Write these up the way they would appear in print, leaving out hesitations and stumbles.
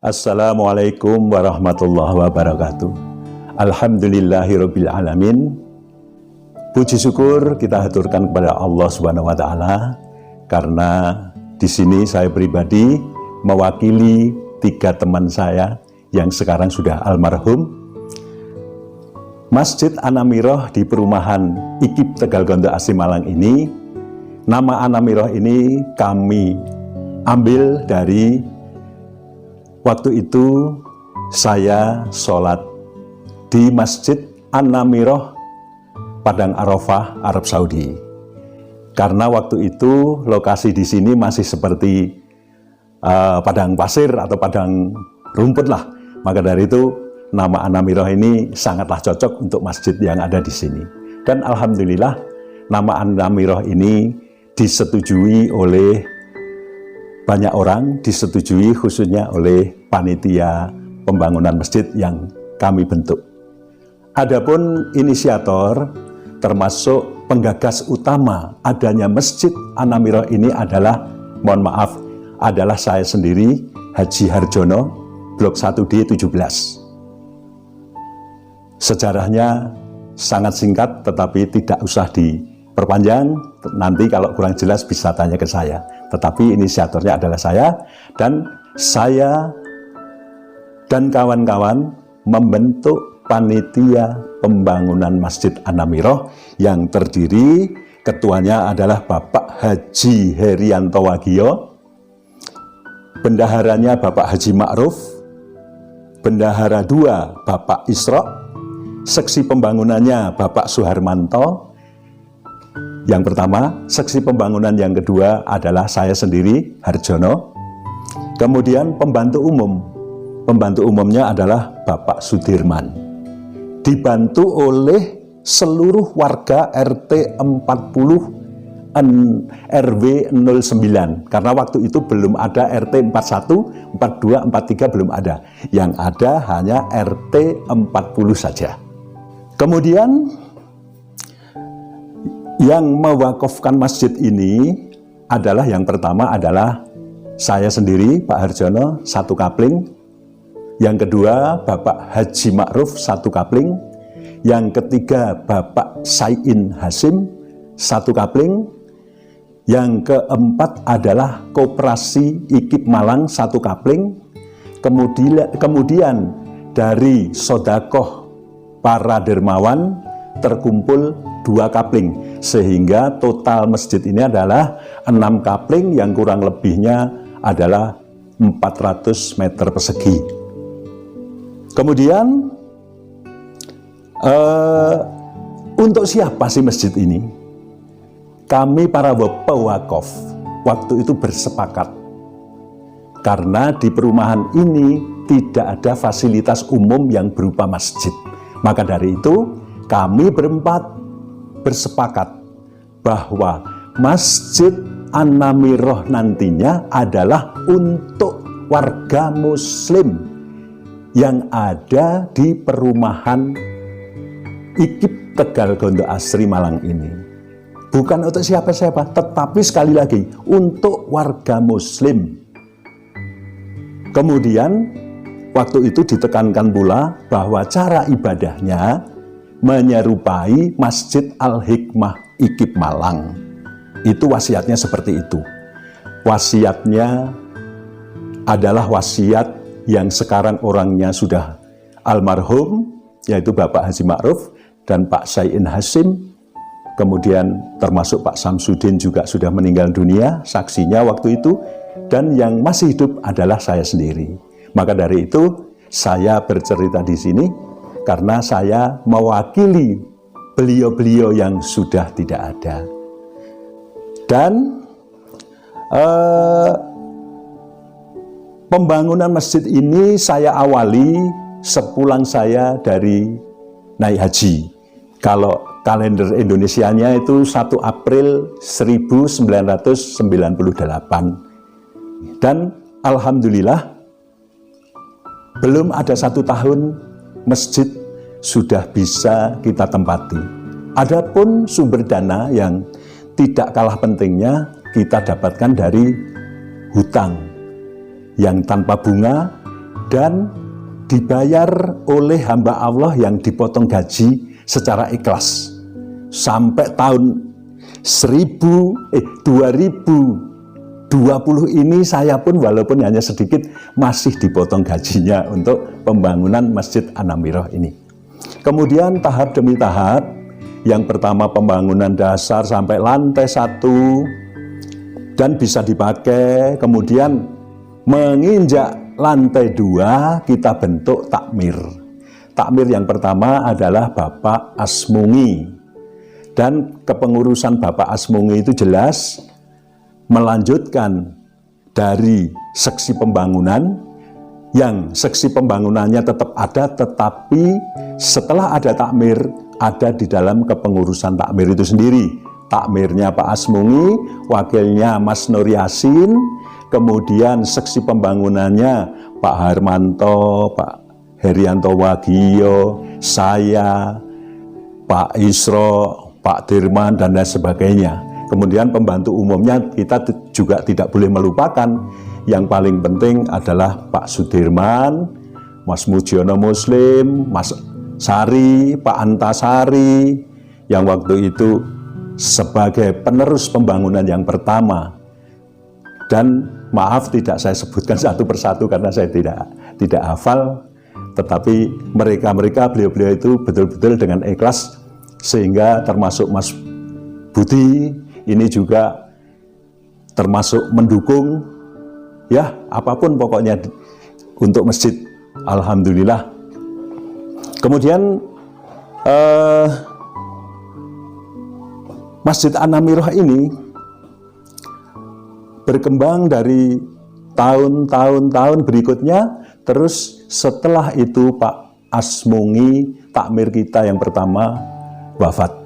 Assalamualaikum warahmatullahi wabarakatuh. Alhamdulillahirabbil alamin. Puji syukur kita haturkan kepada Allah Subhanahu wa taala karena di sini saya pribadi mewakili 3 teman saya yang sekarang sudah almarhum. Masjid Anamiroh di perumahan IKIP Tegal Gondo Asri Malang ini, nama Anamiroh ini kami ambil dari waktu itu saya sholat di Masjid Anamiroh Padang Arafah, Arab Saudi. Karena waktu itu lokasi di sini masih seperti padang pasir atau padang rumput lah. Maka dari itu nama Anamiroh ini sangatlah cocok untuk masjid yang ada di sini. Dan alhamdulillah nama Anamiroh ini disetujui oleh banyak orang, disetujui khususnya oleh panitia pembangunan masjid yang kami bentuk. Adapun inisiator termasuk penggagas utama adanya Masjid Anamiroh ini adalah, mohon maaf, adalah saya sendiri, Haji Harjono, Blok 1D 17. Sejarahnya sangat singkat tetapi tidak usah diperpanjang, nanti kalau kurang jelas bisa tanya ke saya. Tetapi inisiatornya adalah saya dan kawan-kawan membentuk panitia pembangunan Masjid Anamiroh yang terdiri, ketuanya adalah Bapak Haji Herianto Wagio, bendaharanya Bapak Haji Ma'ruf, bendahara 2 Bapak Isro, seksi pembangunannya Bapak Suharmanto. Yang pertama, seksi pembangunan yang kedua adalah saya sendiri, Harjono. Kemudian pembantu umumnya adalah Bapak Sudirman. Dibantu oleh seluruh warga RT 40 RW 09. Karena waktu itu belum ada RT 41, 42, 43 belum ada. Yang ada hanya RT 40 saja. Kemudian yang mewakafkan masjid ini adalah, yang pertama adalah saya sendiri, Pak Harjono, 1 kapling. Yang kedua, Bapak Haji Ma'ruf, 1 kapling. Yang ketiga, Bapak Sayin Hasim, 1 kapling. Yang keempat adalah Koperasi IKIP Malang, 1 kapling. Kemudian dari sodakoh para dermawan terkumpul 2 kapling, sehingga total masjid ini adalah 6 kapling yang kurang lebihnya adalah 400 meter persegi. Kemudian untuk siapa sih masjid ini? Kami para pewakaf waktu itu bersepakat karena di perumahan ini tidak ada fasilitas umum yang berupa masjid. Maka dari itu kami berempat bersepakat bahwa Masjid Anamiroh nantinya adalah untuk warga muslim yang ada di perumahan IKIP Tegal Gondo Asri Malang ini. Bukan untuk siapa-siapa, tetapi sekali lagi untuk warga muslim. Kemudian waktu itu ditekankan pula bahwa cara ibadahnya menyerupai Masjid Al-Hikmah IKIP Malang. Itu wasiatnya seperti itu. Wasiatnya adalah wasiat yang sekarang orangnya sudah almarhum, yaitu Bapak Haji Ma'ruf dan Pak Sayin Hasim. Kemudian termasuk Pak Samsudin juga sudah meninggal dunia, saksinya waktu itu. Dan yang masih hidup adalah saya sendiri. Maka dari itu saya bercerita di sini karena saya mewakili beliau-beliau yang sudah tidak ada. Dan pembangunan masjid ini saya awali sepulang saya dari naik haji. Kalau kalender Indonesianya itu 1 April 1998. Dan alhamdulillah belum ada 1 tahun masjid sudah bisa kita tempati. Adapun sumber dana yang tidak kalah pentingnya kita dapatkan dari hutang yang tanpa bunga, dan dibayar oleh hamba Allah yang dipotong gaji secara ikhlas. Sampai tahun 2020 ini saya pun walaupun hanya sedikit masih dipotong gajinya untuk pembangunan Masjid An-Namirah ini. Kemudian tahap demi tahap, yang pertama pembangunan dasar sampai lantai 1 dan bisa dipakai, kemudian menginjak lantai 2 kita bentuk takmir. Takmir yang pertama adalah Bapak Asmungi, dan kepengurusan Bapak Asmungi itu jelas melanjutkan dari seksi pembangunan, yang seksi pembangunannya tetap ada, tetapi setelah ada takmir, ada di dalam kepengurusan takmir itu sendiri. Takmirnya Pak Asmungi, wakilnya Mas Nur Yasin, kemudian seksi pembangunannya Pak Harmanto, Pak Herianto Wagio, saya, Pak Isro, Pak Dirman, dan lain sebagainya. Kemudian pembantu umumnya kita juga tidak boleh melupakan. Yang paling penting adalah Pak Sudirman, Mas Mujiono Muslim, Mas Sari, Pak Antasari, yang waktu itu sebagai penerus pembangunan yang pertama. Dan maaf tidak saya sebutkan satu persatu karena saya tidak hafal, tetapi mereka beliau-beliau itu betul-betul dengan ikhlas, sehingga termasuk Mas Budi ini juga termasuk mendukung, ya apapun pokoknya untuk masjid. Alhamdulillah. Kemudian Masjid An-Namirah ini berkembang dari tahun-tahun berikutnya. Terus setelah itu Pak Asmungi, takmir kita yang pertama, wafat.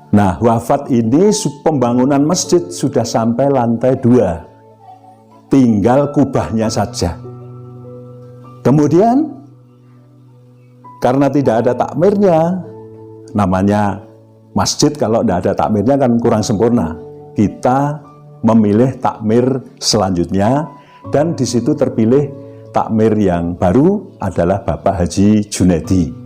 Nah, wafat ini pembangunan masjid sudah sampai lantai 2, tinggal kubahnya saja. Kemudian karena tidak ada takmirnya, namanya masjid kalau tidak ada takmirnya kan kurang sempurna. Kita memilih takmir selanjutnya, dan di situ terpilih takmir yang baru adalah Bapak Haji Junaidi.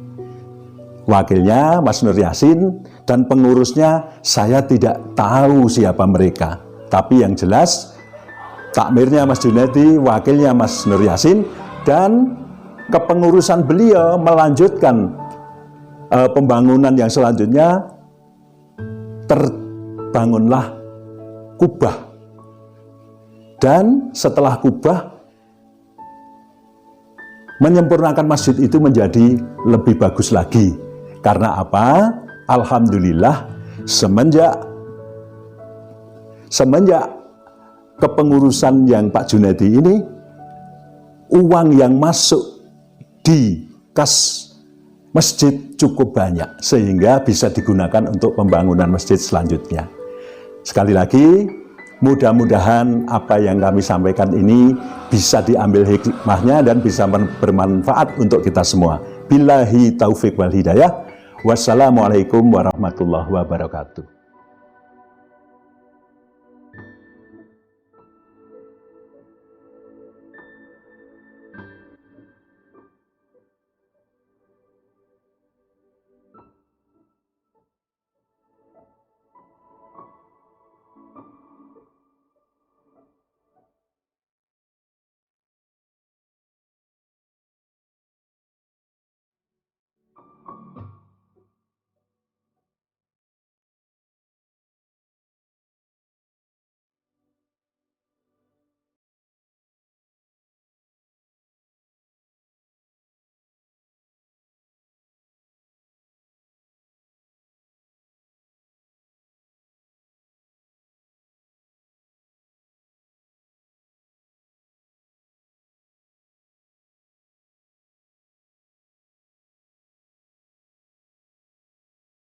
Wakilnya Mas Nur Yasin, dan pengurusnya saya tidak tahu siapa mereka. Tapi yang jelas takmirnya Mas Junaidi, wakilnya Mas Nur Yasin, dan kepengurusan beliau melanjutkan pembangunan yang selanjutnya. Terbangunlah kubah, dan setelah kubah menyempurnakan masjid itu menjadi lebih bagus lagi. Karena apa? Alhamdulillah semenjak kepengurusan yang Pak Junaidi ini, uang yang masuk di kas masjid cukup banyak, sehingga bisa digunakan untuk pembangunan masjid selanjutnya. Sekali lagi, mudah-mudahan apa yang kami sampaikan ini bisa diambil hikmahnya dan bisa bermanfaat untuk kita semua. Billahi taufik wal hidayah. Wassalamualaikum warahmatullahi wabarakatuh.